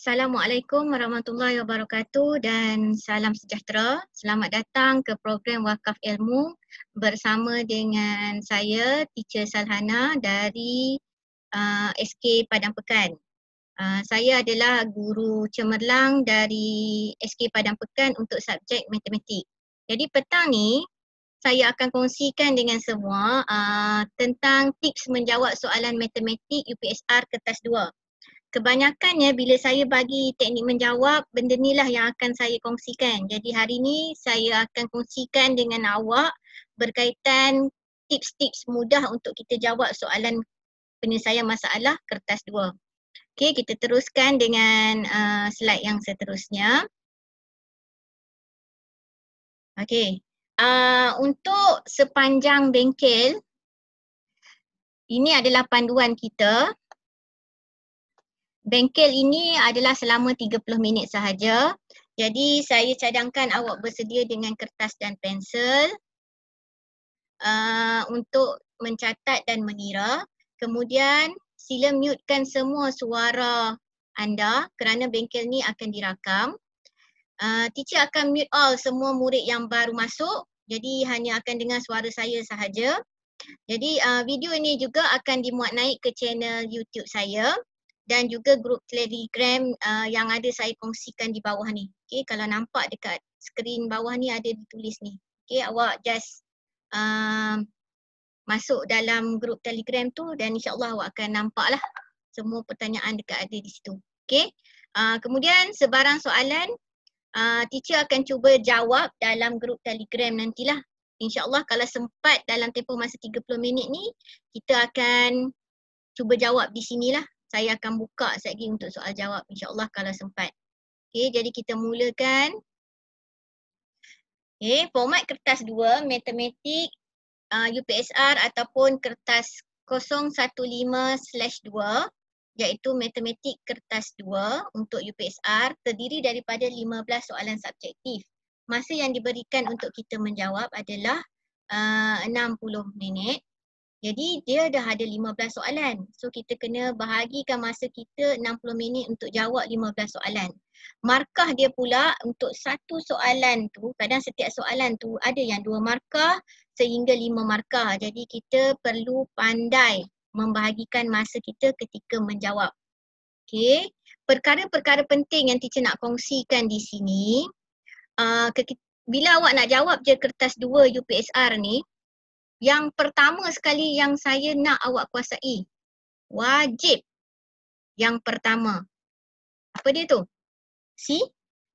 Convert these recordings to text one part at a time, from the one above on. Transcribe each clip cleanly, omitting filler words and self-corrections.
Assalamualaikum warahmatullahi wabarakatuh dan salam sejahtera. Selamat datang ke program Wakaf Ilmu bersama dengan saya, Teacher Salhana dari SK Padang Pekan. Saya adalah guru cemerlang dari SK Padang Pekan untuk subjek matematik. Jadi petang ni saya akan kongsikan dengan semua tentang tips menjawab soalan matematik UPSR kertas 2. Kebanyakannya bila saya bagi teknik menjawab, benda ni lah yang akan saya kongsikan. Jadi hari ni saya akan kongsikan dengan awak berkaitan tips-tips mudah untuk kita jawab soalan penyelesaian masalah kertas 2. Okey, kita teruskan dengan slide yang seterusnya. Okey, untuk sepanjang bengkel, ini adalah panduan kita. Bengkel ini adalah selama 30 minit sahaja. Jadi saya cadangkan awak bersedia dengan kertas dan pensel untuk mencatat dan mengira. Kemudian sila mutekan semua suara anda kerana bengkel ni akan dirakam. Teacher akan mute all semua murid yang baru masuk. Jadi hanya akan dengar suara saya sahaja. Jadi video ini juga akan dimuat naik ke channel YouTube saya dan juga grup Telegram yang ada saya kongsikan di bawah ni. Okay, kalau nampak dekat skrin bawah ni ada ditulis ni. Okay, awak just masuk dalam grup Telegram tu dan insyaAllah awak akan nampak lah semua pertanyaan dekat ada di situ. Okay, kemudian sebarang soalan teacher akan cuba jawab dalam grup Telegram nantilah. InsyaAllah kalau sempat dalam tempoh masa 30 minit ni, kita akan cuba jawab di sinilah. Saya akan buka sekejap lagi untuk soal jawab insyaAllah kalau sempat. Okay, jadi kita mulakan. Okay, format kertas 2, matematik UPSR ataupun kertas 015/2 iaitu matematik kertas 2 untuk UPSR terdiri daripada 15 soalan subjektif. Masa yang diberikan untuk kita menjawab adalah 60 minit. Jadi dia dah ada 15 soalan. So kita kena bahagikan masa kita 60 minit untuk jawab 15 soalan. Markah dia pula untuk satu soalan tu, kadang setiap soalan tu ada yang 2 markah sehingga 5 markah. Jadi kita perlu pandai membahagikan masa kita ketika menjawab. Okey, perkara-perkara penting yang teacher nak kongsikan di sini. Bila awak nak jawab je kertas 2 UPSR ni, yang pertama sekali yang saya nak awak kuasai, wajib yang pertama. Apa dia tu?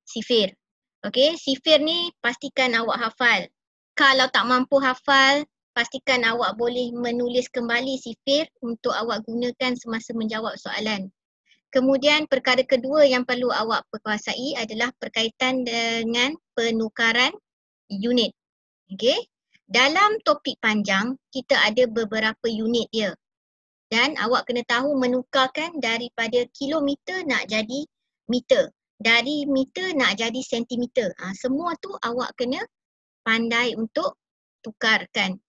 Sifir. Okey, sifir ni pastikan awak hafal. Kalau tak mampu hafal, pastikan awak boleh menulis kembali sifir untuk awak gunakan semasa menjawab soalan. Kemudian perkara kedua yang perlu awak kuasai adalah berkaitan dengan penukaran unit. Okey. Dalam topik panjang, kita ada beberapa unit dia. Dan awak kena tahu menukarkan daripada kilometer nak jadi meter. Dari meter nak jadi sentimeter. Semua tu awak kena pandai untuk tukarkan.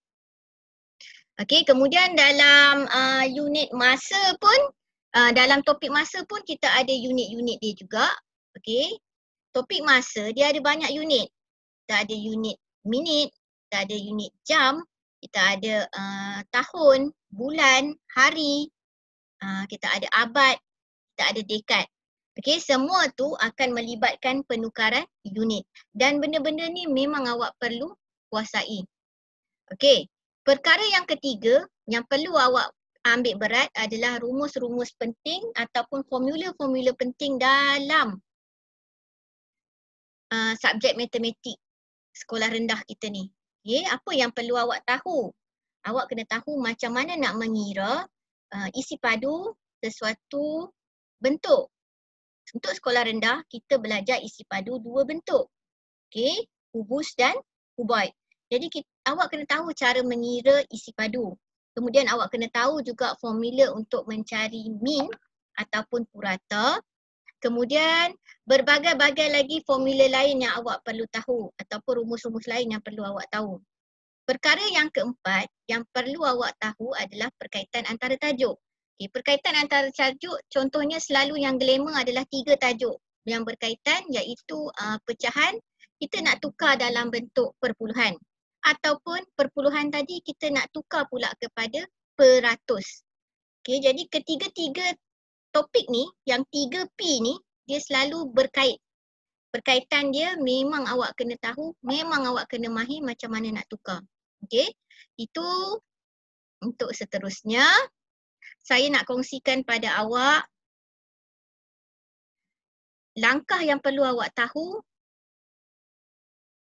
Okey, kemudian dalam unit masa pun, dalam topik masa pun kita ada unit-unit dia juga. Okey, topik masa dia ada banyak unit. Kita ada unit minit, kita ada unit jam, kita ada tahun, bulan, hari, kita ada abad, kita ada dekad. Okey, semua tu akan melibatkan penukaran unit. Dan benda-benda ni memang awak perlu kuasai. Okey, perkara yang ketiga yang perlu awak ambil berat adalah rumus-rumus penting ataupun formula-formula penting dalam subjek matematik sekolah rendah kita ni. Okay, apa yang perlu awak tahu? Awak kena tahu macam mana nak mengira isi padu sesuatu bentuk. Untuk sekolah rendah, kita belajar isi padu 2 bentuk. Okay, kubus dan kuboid. Jadi awak kena tahu cara mengira isi padu. Kemudian awak kena tahu juga formula untuk mencari min ataupun purata. Kemudian berbagai-bagai lagi formula lain yang awak perlu tahu ataupun rumus-rumus lain yang perlu awak tahu. Perkara yang keempat yang perlu awak tahu adalah perkaitan antara tajuk. Okay, berkaitan antara tajuk, contohnya selalu yang glamour adalah 3 tajuk yang berkaitan, iaitu pecahan, kita nak tukar dalam bentuk perpuluhan. Ataupun perpuluhan tadi kita nak tukar pula kepada peratus. Okay, jadi ketiga-tiga topik ni, yang 3P ni, dia selalu berkait. Berkaitan dia memang awak kena tahu, memang awak kena mahir macam mana nak tukar. Okay, itu untuk seterusnya. Saya nak kongsikan pada awak langkah yang perlu awak tahu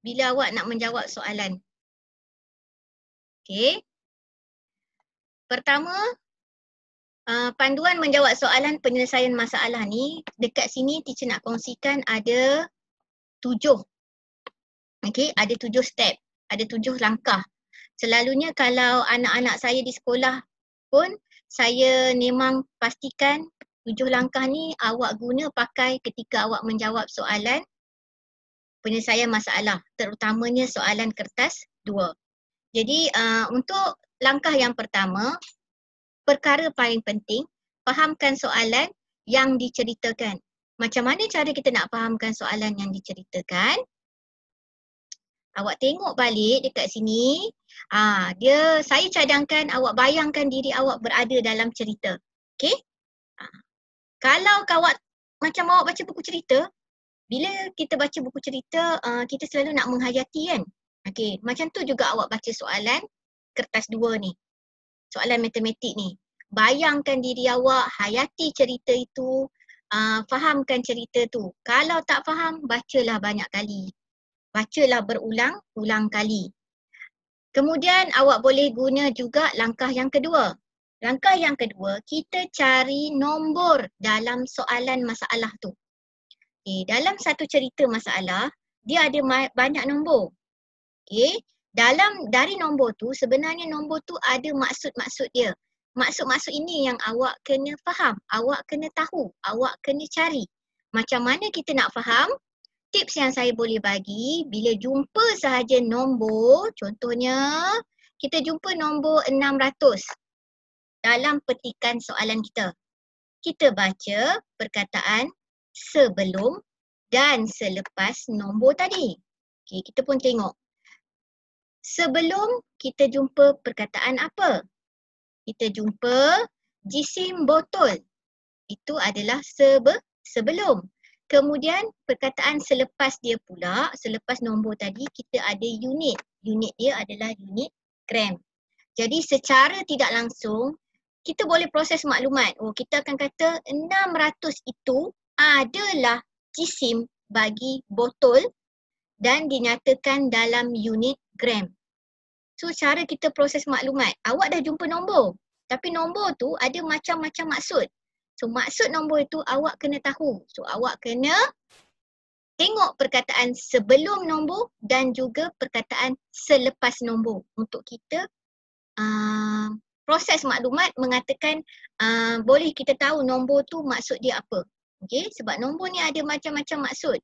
bila awak nak menjawab soalan. Okey. Pertama, panduan menjawab soalan penyelesaian masalah ni, dekat sini teacher nak kongsikan ada 7. Okey, ada 7 step, ada 7 langkah. Selalunya kalau anak-anak saya di sekolah pun, saya memang pastikan 7 langkah ni awak guna pakai ketika awak menjawab soalan penyelesaian masalah, terutamanya soalan kertas 2. Jadi untuk langkah yang pertama, perkara paling penting, fahamkan soalan yang diceritakan. Macam mana cara kita nak fahamkan soalan yang diceritakan? Awak tengok balik dekat sini, saya cadangkan awak bayangkan diri awak berada dalam cerita. Okey? Kalau awak macam awak baca buku cerita, bila kita baca buku cerita, kita selalu nak menghayati kan? Okey, macam tu juga awak baca soalan kertas 2 ni. Soalan matematik ni. Bayangkan diri awak, hayati cerita itu, fahamkan cerita tu. Kalau tak faham, bacalah banyak kali. Bacalah berulang-ulang kali. Kemudian awak boleh guna juga langkah yang kedua. Langkah yang kedua, kita cari nombor dalam soalan masalah tu. Okay, dalam satu cerita masalah, dia ada banyak nombor. Okay, dari nombor tu, sebenarnya nombor tu ada maksud-maksud dia. Maksud-maksud ini yang awak kena faham, awak kena tahu, awak kena cari. Macam mana kita nak faham? Tips yang saya boleh bagi, bila jumpa sahaja nombor, contohnya kita jumpa nombor 600 dalam petikan soalan kita. Kita baca perkataan sebelum dan selepas nombor tadi. Okay, kita pun tengok. Sebelum kita jumpa perkataan apa? Kita jumpa jisim botol. Itu adalah sebelum. Kemudian perkataan selepas dia pula, selepas nombor tadi kita ada unit. Unit dia adalah unit gram. Jadi secara tidak langsung kita boleh proses maklumat. Oh, kita akan kata 600 itu adalah jisim bagi botol dan dinyatakan dalam unit gram. So cara kita proses maklumat, awak dah jumpa nombor. Tapi nombor tu ada macam-macam maksud. So maksud nombor itu awak kena tahu. So awak kena tengok perkataan sebelum nombor dan juga perkataan selepas nombor untuk kita proses maklumat mengatakan boleh kita tahu nombor tu maksud dia apa. Okay? Sebab nombor ni ada macam-macam maksud.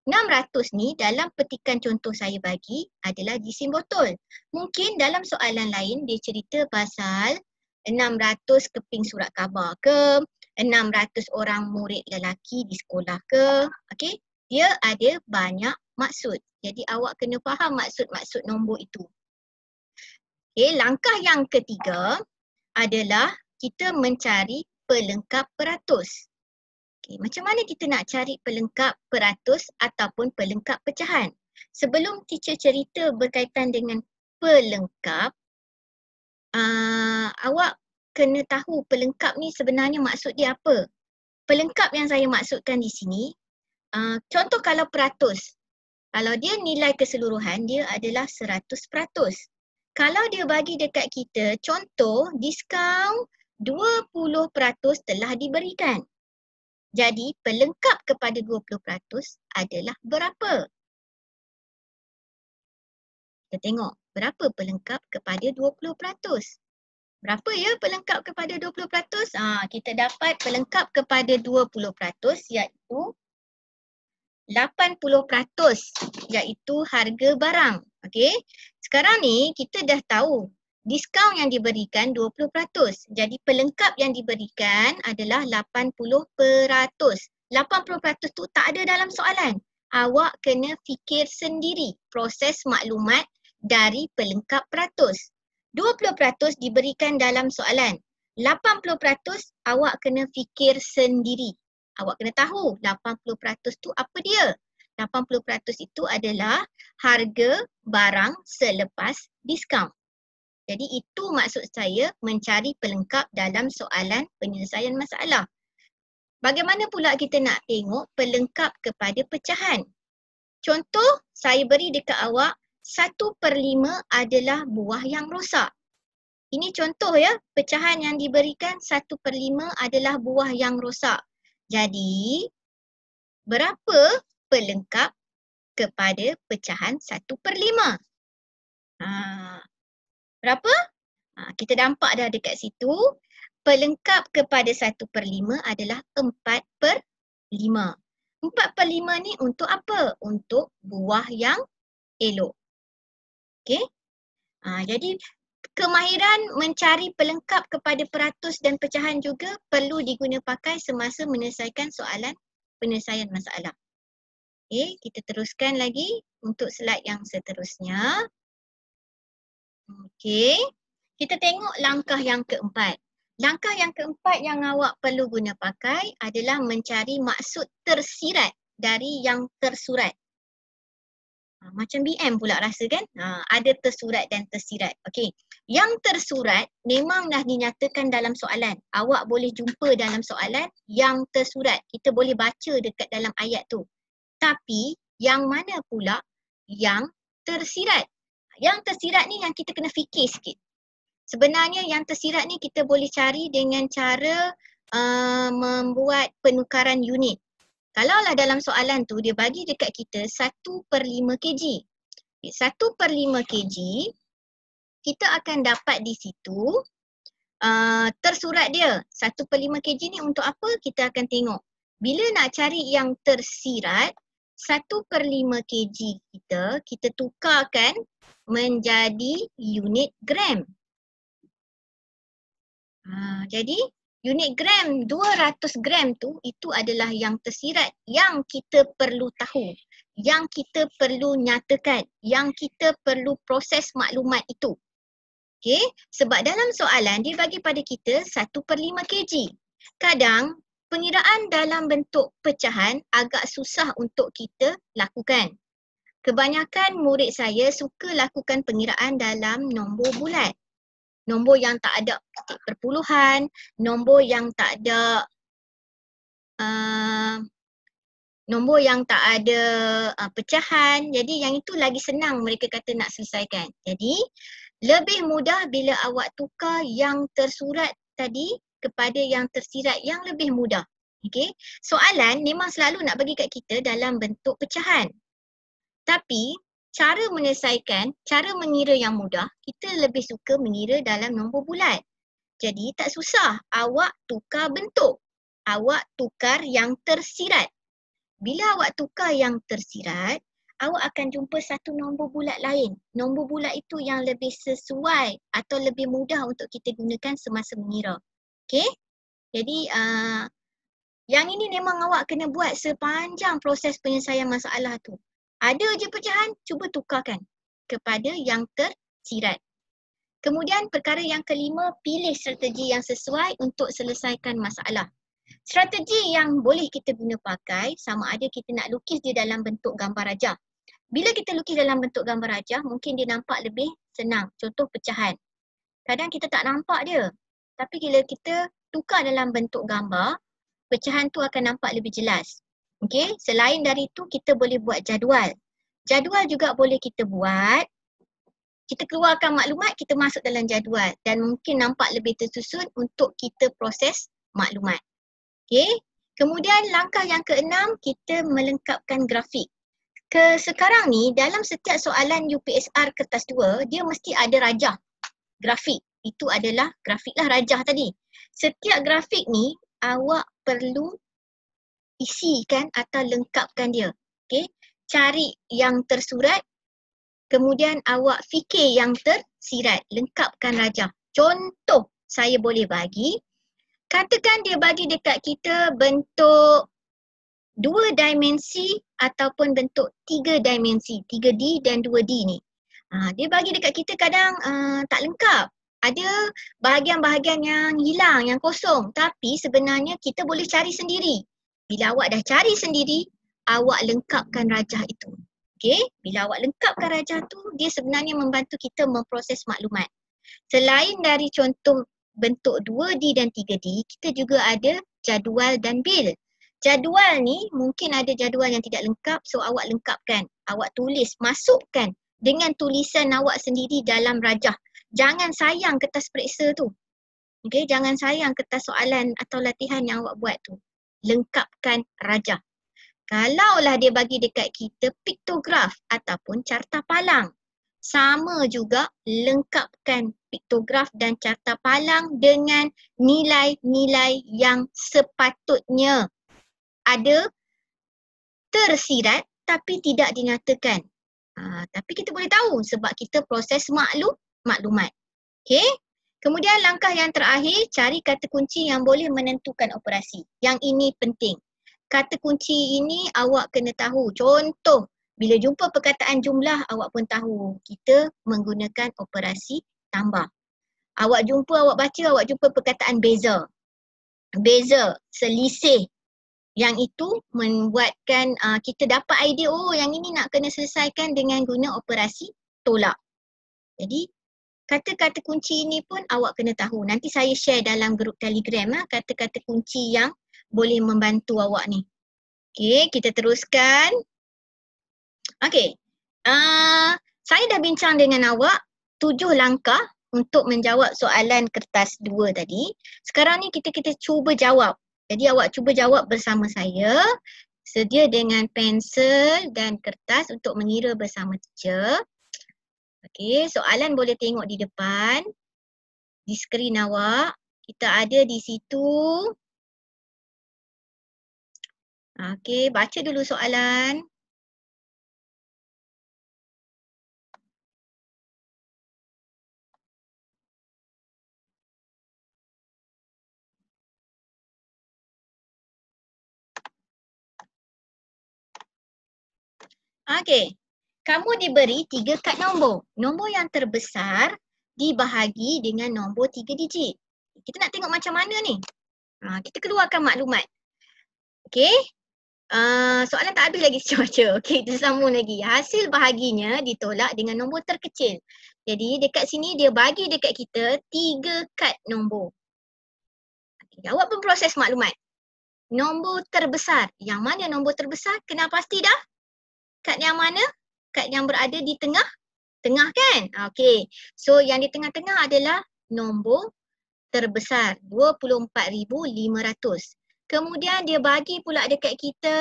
600 ni dalam petikan contoh saya bagi adalah jisim botol. Mungkin dalam soalan lain dia cerita pasal 600 keping surat khabar ke, 600 orang murid lelaki di sekolah ke. Okey, dia ada banyak maksud. Jadi awak kena faham maksud-maksud nombor itu. Okey, langkah yang ketiga adalah kita mencari pelengkap peratus. Okey, macam mana kita nak cari pelengkap peratus ataupun pelengkap pecahan? Sebelum teacher cerita berkaitan dengan pelengkap, awak kena tahu pelengkap ni sebenarnya maksud dia apa. Pelengkap yang saya maksudkan di sini, contoh kalau peratus, kalau dia nilai keseluruhan dia adalah 100%. Kalau dia bagi dekat kita, contoh diskaun 20% telah diberikan. Jadi pelengkap kepada 20% adalah berapa? Kita tengok berapa pelengkap kepada 20%. Berapa ya pelengkap kepada 20%? Kita dapat pelengkap kepada 20% iaitu 80% iaitu harga barang. Okey. Sekarang ni kita dah tahu Diskaun yang diberikan 20%. Jadi pelengkap yang diberikan adalah 80%. 80% tu tak ada dalam soalan. Awak kena fikir sendiri proses maklumat dari pelengkap peratus. 20% diberikan dalam soalan. 80% awak kena fikir sendiri. Awak kena tahu 80% tu apa dia. 80% itu adalah harga barang selepas diskaun. Jadi itu maksud saya mencari pelengkap dalam soalan penyelesaian masalah. Bagaimana pula kita nak tengok pelengkap kepada pecahan? Contoh saya beri dekat awak 1/5 adalah buah yang rosak. Ini contoh ya, pecahan yang diberikan 1/5 adalah buah yang rosak. Jadi berapa pelengkap kepada pecahan 1/5? Berapa? Kita nampak dah dekat situ. Pelengkap kepada 1/5 adalah 4/5. 4/5 ni untuk apa? Untuk buah yang elok. Okey? Jadi kemahiran mencari pelengkap kepada peratus dan pecahan juga perlu diguna pakai semasa menyelesaikan soalan penyelesaian masalah. Okey, kita teruskan lagi untuk slide yang seterusnya. Okey, kita tengok langkah yang keempat. Langkah yang keempat yang awak perlu guna pakai adalah mencari maksud tersirat dari yang tersurat. Macam BM pula rasa kan? Ada tersurat dan tersirat. Okey, yang tersurat memang dah dinyatakan dalam soalan. Awak boleh jumpa dalam soalan yang tersurat. Kita boleh baca dekat dalam ayat tu. Tapi yang mana pula yang tersirat? Yang tersirat ni yang kita kena fikir sikit. Sebenarnya yang tersirat ni kita boleh cari dengan cara membuat penukaran unit. Kalaulah dalam soalan tu dia bagi dekat kita 1/5 kg. 1/5 kg kita akan dapat di situ tersurat dia. 1/5 kg ni untuk apa? Kita akan tengok. Bila nak cari yang tersirat, 1/5 kg kita tukarkan menjadi unit gram. Jadi unit gram 200 gram tu itu adalah yang tersirat yang kita perlu tahu, yang kita perlu nyatakan, yang kita perlu proses maklumat itu. Okey, sebab dalam soalan dia bagi pada kita 1/5 kg. Kadang pengiraan dalam bentuk pecahan agak susah untuk kita lakukan. Kebanyakan murid saya suka lakukan pengiraan dalam nombor bulat. Nombor yang tak ada titik perpuluhan, nombor yang tak ada pecahan. Jadi yang itu lagi senang mereka kata nak selesaikan. Jadi lebih mudah bila awak tukar yang tersurat tadi kepada yang tersirat, yang lebih mudah. Okey. Soalan memang selalu nak bagi kat kita dalam bentuk pecahan. Tapi cara menyelesaikan, cara mengira yang mudah, kita lebih suka mengira dalam nombor bulat. Jadi tak susah, awak tukar bentuk. Awak tukar yang tersirat. Bila awak tukar yang tersirat, awak akan jumpa satu nombor bulat lain. Nombor bulat itu yang lebih sesuai atau lebih mudah untuk kita gunakan semasa mengira. Okey? Jadi yang ini memang awak kena buat sepanjang proses penyelesaian masalah tu. Ada je pecahan, cuba tukarkan kepada yang tersirat. Kemudian perkara yang kelima, pilih strategi yang sesuai untuk selesaikan masalah. Strategi yang boleh kita guna pakai sama ada kita nak lukis dia dalam bentuk gambar rajah. Bila kita lukis dalam bentuk gambar rajah, mungkin dia nampak lebih senang. Contoh pecahan. Kadang kita tak nampak dia. Tapi bila kita tukar dalam bentuk gambar, pecahan tu akan nampak lebih jelas. Okey, selain dari itu kita boleh buat jadual. Jadual juga boleh kita buat. Kita keluarkan maklumat, kita masuk dalam jadual dan mungkin nampak lebih tersusun untuk kita proses maklumat. Okey. Kemudian langkah yang keenam, kita melengkapkan grafik. Sekarang ni dalam setiap soalan UPSR kertas 2, dia mesti ada rajah grafik. Itu adalah grafiklah rajah tadi. Setiap grafik ni awak perlu isikan atau lengkapkan dia. Okey, cari yang tersurat, kemudian awak fikir yang tersirat, lengkapkan rajah. Contoh saya boleh bagi, katakan dia bagi dekat kita bentuk 2 dimensi ataupun bentuk 3 dimensi, 3D dan 2D ni. Dia bagi dekat kita kadang tak lengkap. Ada bahagian-bahagian yang hilang, yang kosong. Tapi sebenarnya kita boleh cari sendiri. Bila awak dah cari sendiri, awak lengkapkan rajah itu. Okey, bila awak lengkapkan rajah tu, dia sebenarnya membantu kita memproses maklumat. Selain dari contoh bentuk 2D dan 3D, kita juga ada jadual dan bil. Jadual ni mungkin ada jadual yang tidak lengkap, so awak lengkapkan. Awak tulis, masukkan dengan tulisan awak sendiri dalam rajah. Jangan sayang kertas periksa tu. Okay, jangan sayang kertas soalan atau latihan yang awak buat tu. Lengkapkan rajah. Kalaulah dia bagi dekat kita piktograf ataupun carta palang, sama juga lengkapkan piktograf dan carta palang dengan nilai-nilai yang sepatutnya ada tersirat tapi tidak dinyatakan. Tapi kita boleh tahu sebab kita proses maklumat. Okey. Kemudian langkah yang terakhir, cari kata kunci yang boleh menentukan operasi. Yang ini penting. Kata kunci ini awak kena tahu. Contoh, bila jumpa perkataan jumlah, awak pun tahu kita menggunakan operasi tambah. Awak jumpa perkataan beza. Beza, selisih. Yang itu membuatkan kita dapat idea, oh yang ini nak kena selesaikan dengan guna operasi tolak. Jadi kata-kata kunci ini pun awak kena tahu. Nanti saya share dalam grup Telegram kata-kata kunci yang boleh membantu awak ni. Okey, kita teruskan. Okey, saya dah bincang dengan awak 7 langkah untuk menjawab soalan kertas 2 tadi. Sekarang ni kita cuba jawab. Jadi awak cuba jawab bersama saya. Sedia dengan pensel dan kertas untuk mengira bersama teacher. Okey, soalan boleh tengok di depan. Di skrin awak. Kita ada di situ. Okey, baca dulu soalan. Okey, kamu diberi 3 kad nombor. Nombor yang terbesar dibahagi dengan nombor 3 digit. Kita nak tengok macam mana ni? Kita keluarkan maklumat. Okey, soalan tak habis lagi saya baca. Okey, kita sambung lagi. Hasil bahaginya ditolak dengan nombor terkecil. Jadi dekat sini dia bagi dekat kita 3 kad nombor. Okay, awak pun proses maklumat. Nombor terbesar. Yang mana nombor terbesar? Kena pasti dah. Kad yang mana? Kad yang berada di tengah? Tengah kan? Okey. So yang di tengah-tengah adalah nombor terbesar. 24,500. Kemudian dia bagi pula dekat kita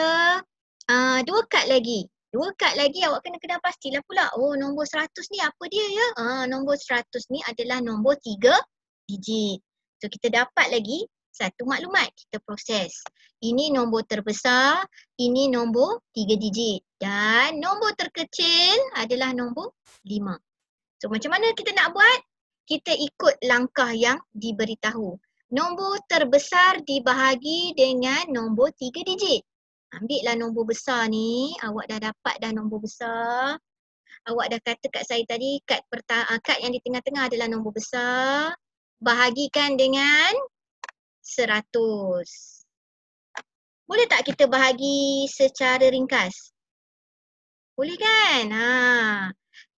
2 kad lagi. 2 kad lagi awak kena pastilah pula. Oh, nombor 100 ni apa dia ya? Nombor 100 ni adalah nombor 3 digit. So kita dapat lagi satu maklumat, kita proses. Ini nombor terbesar, ini nombor 3 digit. Dan nombor terkecil adalah nombor 5. So macam mana kita nak buat? Kita ikut langkah yang diberitahu. Nombor terbesar dibahagi dengan nombor 3 digit. Ambillah nombor besar ni, awak dah dapat dah nombor besar. Awak dah kata kat saya tadi, kad yang di tengah-tengah adalah nombor besar. Bahagikan dengan 100. Boleh tak kita bahagi secara ringkas? Boleh kan?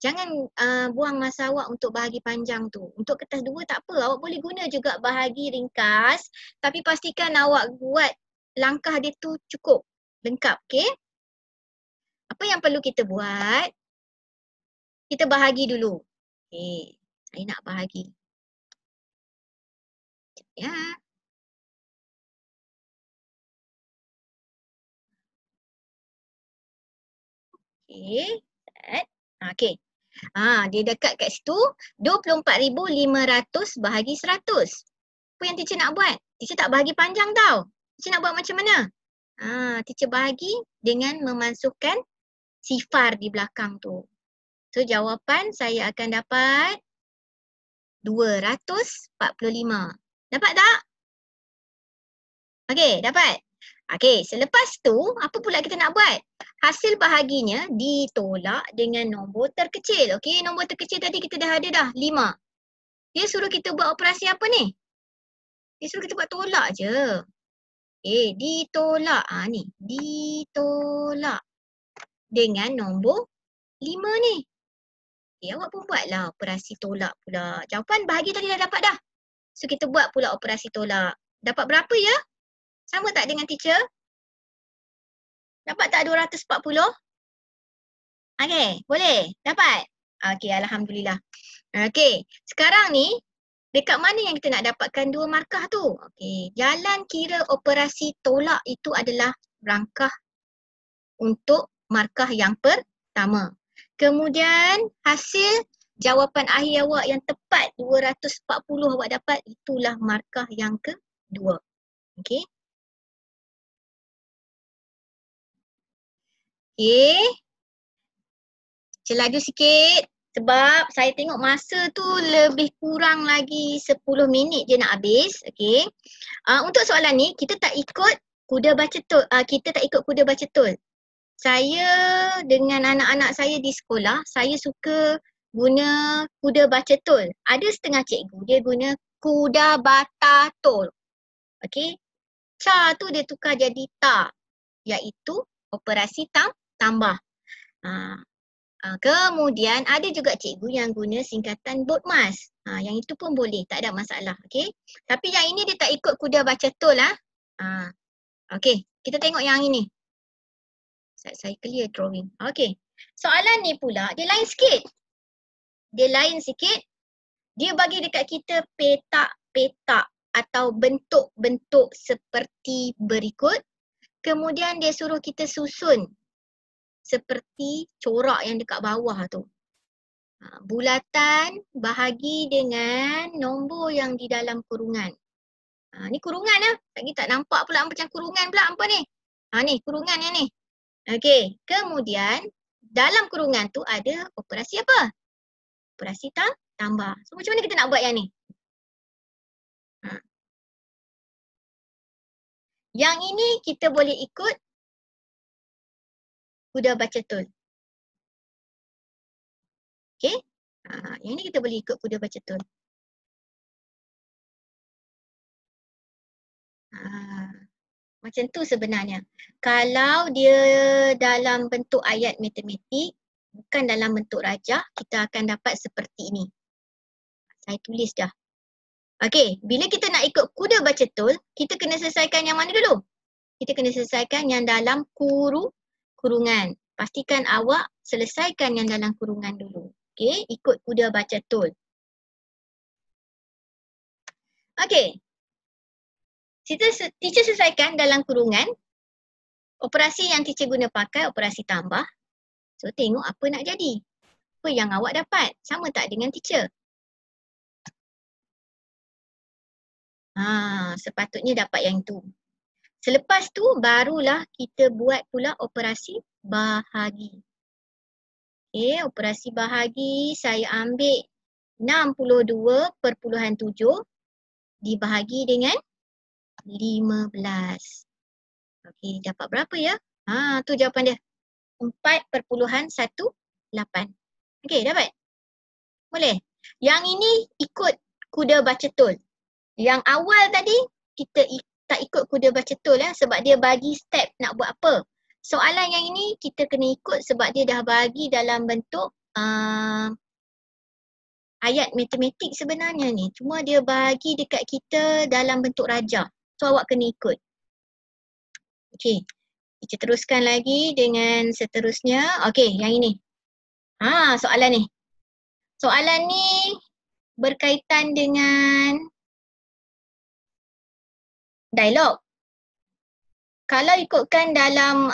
Jangan buang masa awak untuk bahagi panjang tu. Untuk kertas 2 tak apa, awak boleh guna juga bahagi ringkas. Tapi pastikan awak buat langkah dia tu cukup, lengkap, okey? Apa yang perlu kita buat? Kita bahagi dulu. Okey, saya nak bahagi. Ya. Okey, okey. Dia dekat kat situ, 24,500 bahagi 100. Apa yang teacher nak buat? Teacher tak bahagi panjang tau. Teacher nak buat macam mana? Teacher bahagi dengan memasukkan sifar di belakang tu. So jawapan saya akan dapat 245. Dapat tak? Okey, dapat. Okey, selepas tu apa pula kita nak buat? Hasil bahaginya ditolak dengan nombor terkecil. Okey, nombor terkecil tadi kita dah ada dah, 5. Dia suruh kita buat operasi apa ni? Dia suruh kita buat tolak je. Ditolak. Ni, ditolak dengan nombor 5 ni. Awak pun buatlah operasi tolak pula. Jawapan bahagi tadi dah dapat dah. So kita buat pula operasi tolak. Dapat berapa ya? Sama tak dengan teacher? Dapat tak 240? Okey, boleh? Dapat? Okey, alhamdulillah. Okey, sekarang ni dekat mana yang kita nak dapatkan 2 markah tu? Okey, jalan kira operasi tolak itu adalah rangkah untuk markah yang pertama. Kemudian hasil jawapan akhir awak yang tepat 240 awak dapat, itulah markah yang kedua. Okey. Okey. Celaju sikit sebab saya tengok masa tu lebih kurang lagi 10 minit je nak habis. Okey. Untuk soalan ni kita tak ikut kuda baca tol. Kita tak ikut kuda baca tol. Saya dengan anak-anak saya di sekolah, saya suka guna kuda baca tol. Ada setengah cikgu dia guna kuda bata tol. Okey. Ca tu dia tukar jadi ta, iaitu operasi tambah. Kemudian ada juga cikgu yang guna singkatan BODMAS. Yang itu pun boleh, tak ada masalah. Okey. Tapi yang ini dia tak ikut kuda baca tol lah. Okey, kita tengok yang ini. Saya clear drawing. Okey. Soalan ni pula dia lain sikit. Dia bagi dekat kita petak-petak atau bentuk-bentuk seperti berikut. Kemudian dia suruh kita susun seperti corak yang dekat bawah tu. Bulatan bahagi dengan nombor yang di dalam kurungan. Ni kurungan lah. Lagi tak nampak pula macam kurungan pula apa ni. Ni kurungan yang ni. Okey, kemudian dalam kurungan tu ada operasi apa? Operasi tambah. So macam mana kita nak buat yang ni? Yang ini kita boleh ikut kuda baca tol. Okey? Yang ni kita boleh ikut kuda baca tol. Macam tu sebenarnya. Kalau dia dalam bentuk ayat matematik, bukan dalam bentuk rajah, kita akan dapat seperti ini. Saya tulis dah. Okey, bila kita nak ikut kuda baca tol, kita kena selesaikan yang mana dulu? Kita kena selesaikan yang dalam kurungan. Pastikan awak selesaikan yang dalam kurungan dulu. Okey, ikut kuda baca tol. Okey. Teacher selesaikan dalam kurungan. Operasi yang teacher guna pakai operasi tambah. So tengok apa nak jadi. Apa yang awak dapat? Sama tak dengan teacher? Sepatutnya dapat yang tu. Selepas tu barulah kita buat pula operasi bahagi. Okey, operasi bahagi saya ambil 62.7 dibahagi dengan 15. Okey, dapat berapa ya? Tu jawapan dia. 4.18. Okey, dapat? Boleh? Yang ini ikut kuda baca tol. Yang awal tadi kita tak ikut kuda baca tol sebab dia bagi step nak buat apa. Soalan yang ini kita kena ikut sebab dia dah bagi dalam bentuk ayat matematik sebenarnya ni. Cuma dia bagi dekat kita dalam bentuk rajah. So awak kena ikut. Okey. Kita teruskan lagi dengan seterusnya. Okey, yang ini. Soalan ni. Soalan ni berkaitan dengan dialog. Kalau ikutkan dalam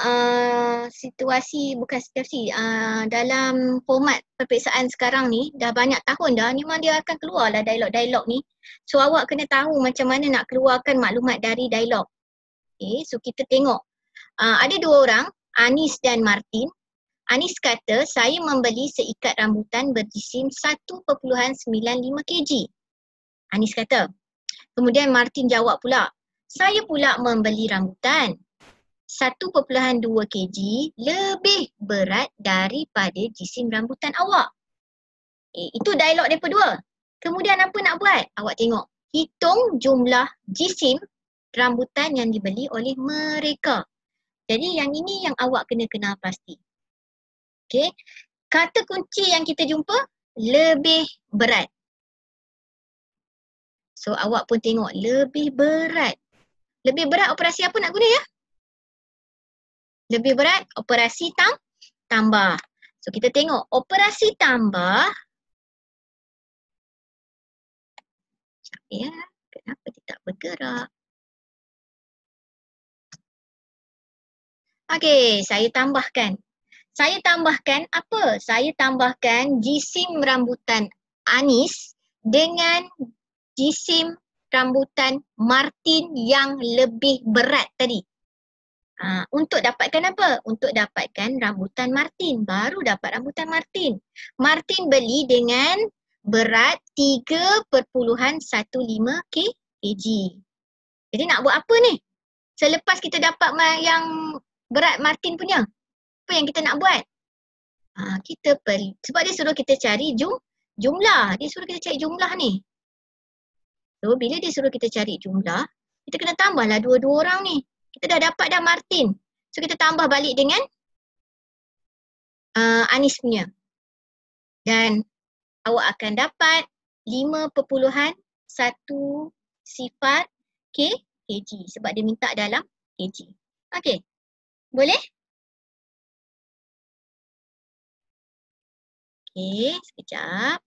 dalam format peperiksaan sekarang ni, dah banyak tahun dah, memang dia akan keluarlah dialog-dialog ni. So awak kena tahu macam mana nak keluarkan maklumat dari dialog. Okay, so kita tengok. Ada 2 orang, Anis dan Martin. Anis kata, saya membeli seikat rambutan berjisim 1.95 kg. Anis kata. Kemudian Martin jawab pula, saya pula membeli rambutan. 1.2 kg lebih berat daripada jisim rambutan awak. Itu dialog mereka dua. Kemudian apa nak buat? Awak tengok. Hitung jumlah jisim rambutan yang dibeli oleh mereka. Jadi yang ini yang awak kena kenal pasti. Okey. Kata kunci yang kita jumpa, lebih berat. So awak pun tengok, lebih berat. Lebih berat operasi apa nak guna ya? Lebih berat operasi tambah. So kita tengok operasi tambah. Ya, kenapa dia tak bergerak? Okey, saya tambahkan. Saya tambahkan apa? Saya tambahkan jisim rambutan Anis dengan jisim rambutan Martin yang lebih berat tadi. Untuk dapatkan apa? Untuk dapatkan rambutan Martin. Baru dapat rambutan Martin. Martin beli dengan berat 3.15 kg. Jadi nak buat apa ni? Selepas kita dapat yang berat Martin punya, apa yang kita nak buat? Kita perlu, sebab dia suruh kita cari jumlah. Dia suruh kita cari jumlah ni. So bila dia suruh kita cari jumlah, kita kena tambahlah dua-dua orang ni. Kita dah dapat dah Martin. So kita tambah balik dengan Anis punya. Dan awak akan dapat 5.10 kg sebab dia minta dalam kg. Okey. Boleh? Okey, sekejap.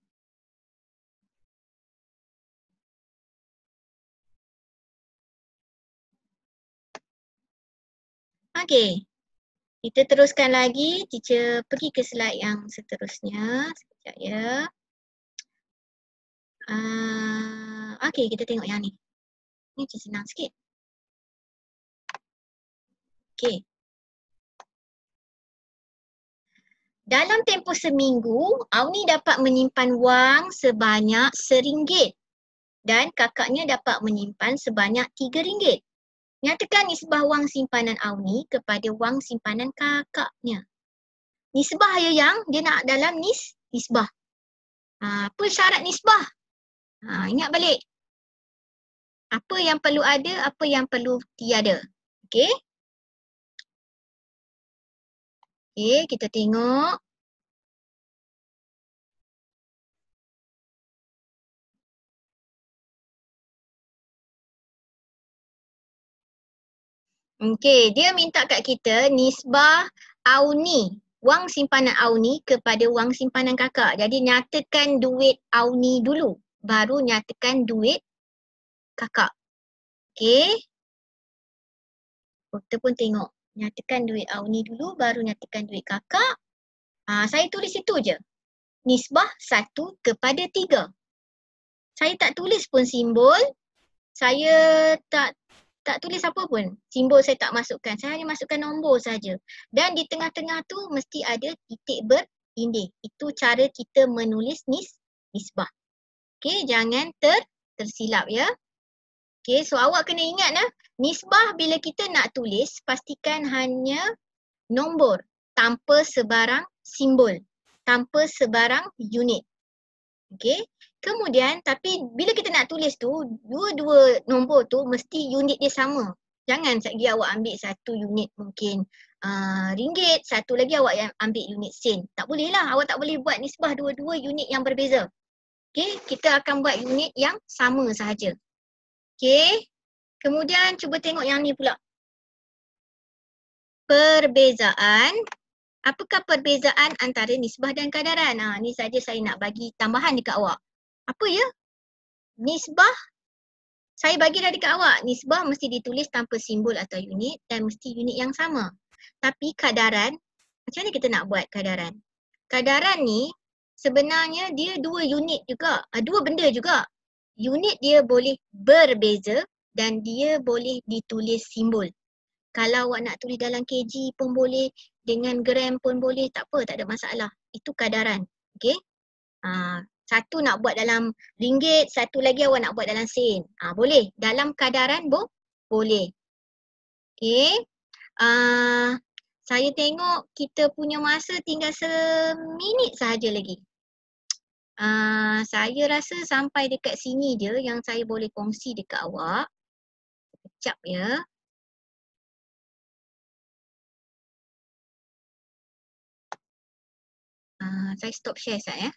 Okey. Kita teruskan lagi. Teacher pergi ke slide yang seterusnya. Sekejap ya. Okey, kita tengok yang ni. Ni senang sikit. Okey. Dalam tempoh seminggu, Auni dapat menyimpan wang sebanyak RM1 dan kakaknya dapat menyimpan sebanyak RM3. Nyatakan nisbah wang simpanan Auni kepada wang simpanan kakaknya. Nisbah ya yang dia nak dalam nisbah. Apa syarat nisbah? Ingat balik. Apa yang perlu ada, apa yang perlu tiada. Okey. Okey, kita tengok. Okey, dia minta kat kita nisbah Auni, wang simpanan Auni kepada wang simpanan kakak. Jadi nyatakan duit Auni dulu, baru nyatakan duit kakak. Okey. Kita pun tengok. Nyatakan duit Auni dulu, baru nyatakan duit kakak. Saya tulis itu je. Nisbah 1/3. Saya tak tulis pun simbol. Saya tak tulis apa pun. Simbol saya tak masukkan. Saya hanya masukkan nombor saja. Dan di tengah-tengah tu mesti ada titik berindih. Itu cara kita menulis nisbah. Okey, jangan tersilap ya. Okey, so awak kena ingat nisbah bila kita nak tulis, pastikan hanya nombor tanpa sebarang simbol, tanpa sebarang unit. Okey. Kemudian tapi bila kita nak tulis tu, dua-dua nombor tu mesti unit dia sama. Jangan lagi awak ambil satu unit mungkin ringgit, satu lagi awak yang ambil unit sen. Tak boleh lah, awak tak boleh buat nisbah dua-dua unit yang berbeza. Okey, kita akan buat unit yang sama sahaja. Okey. Kemudian cuba tengok yang ni pula. Perbezaan. Apakah perbezaan antara nisbah dan kadaran? Ni saja saya nak bagi tambahan dekat awak. Apa ya? Nisbah, saya bagi dah dekat awak. Nisbah mesti ditulis tanpa simbol atau unit dan mesti unit yang sama. Tapi kadaran, macam mana kita nak buat kadaran? Kadaran ni sebenarnya dia dua unit juga, dua benda juga. Unit dia boleh berbeza dan dia boleh ditulis simbol. Kalau awak nak tulis dalam kg pun boleh, dengan gram pun boleh, tak apa, tak ada masalah. Itu kadaran. Okey. Satu nak buat dalam ringgit, satu lagi awak nak buat dalam sen. Boleh. Dalam kadaran boleh. Okay. Saya tengok kita punya masa tinggal seminit sahaja lagi. Saya rasa sampai dekat sini je yang saya boleh kongsi dekat awak. Sekejap ya. Saya stop share sekejap ya.